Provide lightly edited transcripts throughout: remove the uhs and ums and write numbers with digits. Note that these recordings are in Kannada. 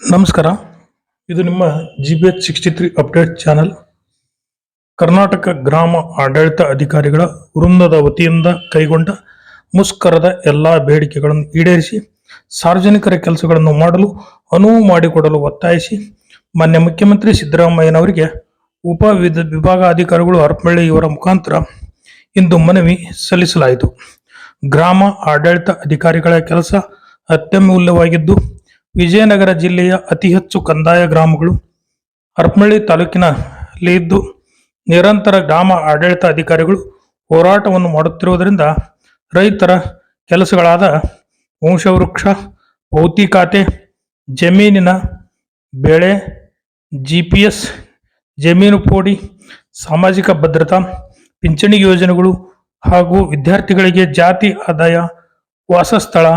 ನಮಸ್ಕಾರ. ಇದು ನಿಮ್ಮ GBH63 ಅಪ್ಡೇಟ್ ಚಾನಲ್. ಕರ್ನಾಟಕ ಗ್ರಾಮ ಆಡಳಿತ ಅಧಿಕಾರಿಗಳ ವೃಂದದ ವತಿಯಿಂದ ಕೈಗೊಂಡ ಮುಷ್ಕರದ ಎಲ್ಲಾ ಬೇಡಿಕೆಗಳನ್ನು ಈಡೇರಿಸಿ ಸಾರ್ವಜನಿಕರ ಕೆಲಸಗಳನ್ನು ಮಾಡಲು ಅನುವು ಮಾಡಿಕೊಡಲು ಒತ್ತಾಯಿಸಿ ಮಾನ್ಯ ಮುಖ್ಯಮಂತ್ರಿ ಸಿದ್ದರಾಮಯ್ಯನವರಿಗೆ ಉಪ ವಿಭಾಗಾಧಿಕಾರಿಗಳು ಹರಪನಹಳ್ಳಿ ಇವರ ಮುಖಾಂತರ ಇಂದು ಮನವಿ ಸಲ್ಲಿಸಲಾಯಿತು. ಗ್ರಾಮ ಆಡಳಿತ ಅಧಿಕಾರಿಗಳ ಕೆಲಸ ಅತ್ಯಮೂಲ್ಯವಾಗಿದ್ದು, ವಿಜಯನಗರ ಜಿಲ್ಲೆಯ ಅತಿ ಹೆಚ್ಚು ಕಂದಾಯ ಗ್ರಾಮಗಳು ಹರಪನಹಳ್ಳಿ ತಾಲೂಕಿನಲ್ಲಿ ಇದ್ದು, ನಿರಂತರ ಗ್ರಾಮ ಆಡಳಿತ ಅಧಿಕಾರಿಗಳು ಹೋರಾಟವನ್ನು ಮಾಡುತ್ತಿರುವುದರಿಂದ ರೈತರ ಕೆಲಸಗಳಾದ ವಂಶವೃಕ್ಷ, ಭೌತಿ ಖಾತೆ, ಜಮೀನಿನ ಬೆಳೆ, GPS, ಜಮೀನು ಪೋಡಿ, ಸಾಮಾಜಿಕ ಭದ್ರತಾ, ಪಿಂಚಣಿ ಯೋಜನೆಗಳು ಹಾಗೂ ವಿದ್ಯಾರ್ಥಿಗಳಿಗೆ ಜಾತಿ ಆದಾಯ, ವಾಸಸ್ಥಳ,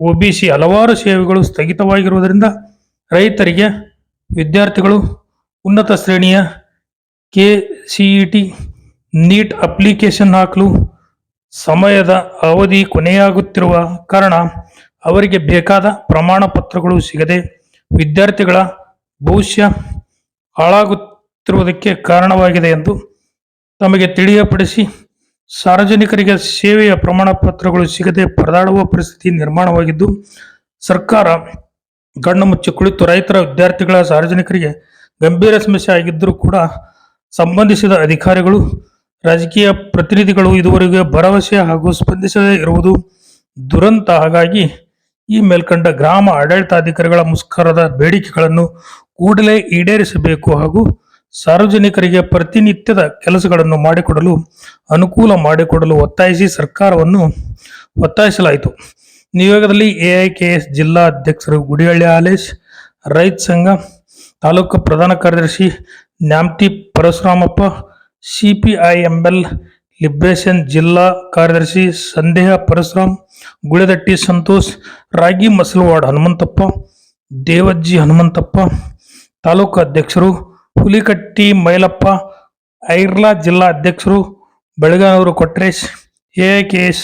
OBC ಹಲವಾರು ಸೇವೆಗಳು ಸ್ಥಗಿತವಾಗಿರುವುದರಿಂದ ರೈತರಿಗೆ, ವಿದ್ಯಾರ್ಥಿಗಳು ಉನ್ನತ ಶ್ರೇಣಿಯ KCET, NEET ಅಪ್ಲಿಕೇಶನ್ ಹಾಕಲು ಸಮಯದ ಅವಧಿ ಕೊನೆಯಾಗುತ್ತಿರುವ ಕಾರಣ ಅವರಿಗೆ ಬೇಕಾದ ಪ್ರಮಾಣ ಪತ್ರಗಳು ಸಿಗದೆ ವಿದ್ಯಾರ್ಥಿಗಳ ಭವಿಷ್ಯ ಹಾಳಾಗುತ್ತಿರುವುದಕ್ಕೆ ಕಾರಣವಾಗಿದೆ ಎಂದು ತಮಗೆ ತಿಳಿಯಪಡಿಸಿ, ಸಾರ್ವಜನಿಕರಿಗೆ ಸೇವೆಯ ಪ್ರಮಾಣ ಪತ್ರಗಳು ಸಿಗದೆ ಪರದಾಡುವ ಪರಿಸ್ಥಿತಿ ನಿರ್ಮಾಣವಾಗಿದ್ದು, ಸರ್ಕಾರ ಕಣ್ಣು ಮುಚ್ಚಿ ಕುಳಿತು ರೈತರ, ವಿದ್ಯಾರ್ಥಿಗಳ, ಸಾರ್ವಜನಿಕರಿಗೆ ಗಂಭೀರ ಸಮಸ್ಯೆ ಆಗಿದ್ದರೂ ಕೂಡ ಸಂಬಂಧಿಸಿದ ಅಧಿಕಾರಿಗಳು, ರಾಜಕೀಯ ಪ್ರತಿನಿಧಿಗಳು ಇದುವರೆಗೆ ಭರವಸೆ ಹಾಗೂ ಸ್ಪಂದಿಸದೇ ಇರುವುದು ದುರಂತ. ಹಾಗಾಗಿ ಈ ಮೇಲ್ಕಂಡ ಗ್ರಾಮ ಆಡಳಿತಾಧಿಕಾರಿಗಳ ಮುಷ್ಕರದ ಬೇಡಿಕೆಗಳನ್ನು ಕೂಡಲೇ ಈಡೇರಿಸಬೇಕು ಹಾಗೂ ಸಾರ್ವಜನಿಕರಿಗೆ ಪ್ರತಿನಿತ್ಯದ ಕೆಲಸಗಳನ್ನು ಮಾಡಿಕೊಡಲು ಅನುಕೂಲ ಮಾಡಿಕೊಡಲು ಒತ್ತಾಯಿಸಿ ಸರ್ಕಾರವನ್ನು ಒತ್ತಾಯಿಸಲಾಯಿತು. ನಿಯೋಗದಲ್ಲಿ AIKS ಜಿಲ್ಲಾ ಅಧ್ಯಕ್ಷರು ಗುಡಿಹಳ್ಳಿ ಹಾಲೇಶ್, ರೈತ ಸಂಘ ತಾಲೂಕು ಪ್ರಧಾನ ಕಾರ್ಯದರ್ಶಿ ನ್ಯಾಮತಿ ಪರಶುರಾಮಪ್ಪ, CPIML ಲಿಬ್ರೇಷನ್ ಜಿಲ್ಲಾ ಕಾರ್ಯದರ್ಶಿ ಸಂದೇಹ ಪರಶುರಾಮ್, ಗುಳೆದಟ್ಟಿ ಸಂತೋಷ್, ರಾಗಿ ಮಸಲವಾಡ ಹನುಮಂತಪ್ಪ, ದೇವಜ್ಜಿ ಹನುಮಂತಪ್ಪ, ತಾಲೂಕು ಅಧ್ಯಕ್ಷರು ಹುಲಿಕಟ್ಟಿ ಮೈಲಪ್ಪ, ಐರ್ಲಾ ಜಿಲ್ಲಾ ಅಧ್ಯಕ್ಷರು ಬೆಳಗಾನೂರು ಕೊಟ್ರೇಶ್, AIKS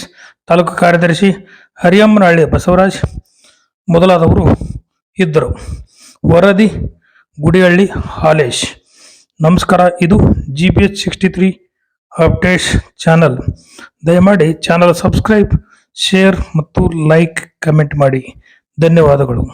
ತಾಲೂಕು ಕಾರ್ಯದರ್ಶಿ ಹರಿಯಮ್ಮನಹಳ್ಳಿ ಬಸವರಾಜ್ ಮೊದಲಾದವರು ಇದ್ದರು. ವರದಿ ಗುಡಿಹಳ್ಳಿ ಹಾಲೇಶ್. ನಮಸ್ಕಾರ. ಇದು GBH63 ಅಪ್ಡೇಟ್ಸ್ ಚಾನಲ್. ದಯಮಾಡಿ ಚಾನಲ್ ಸಬ್ಸ್ಕ್ರೈಬ್, ಶೇರ್ ಮತ್ತು ಲೈಕ್, ಕಮೆಂಟ್ ಮಾಡಿ. ಧನ್ಯವಾದಗಳು.